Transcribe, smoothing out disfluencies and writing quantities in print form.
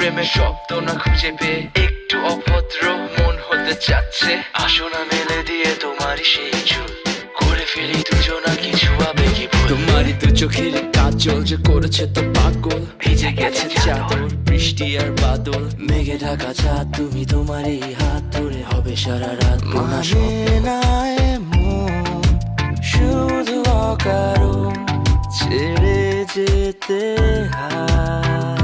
প্রেমের শব্দ না খুঁজে পেয়ে একটু অভদ্র মন হতে চাচ্ছে। আসো না মেলে দিয়ে তোমারই সেই চুল, করে ফেলি দুজনা কিছু আবেগী ভুল। তোমারই দু চোখের কাজল যে করেছে তো পাগল, ভিজে গেছে চাদর বৃষ্টি আর বাদল। মেঘে ঢাকা চাঁদ তুমি তোমারই হাত ধরে হবে সারা রাত। মানে না এমন শুধু অকারণ ছেড়ে যেতে হয়।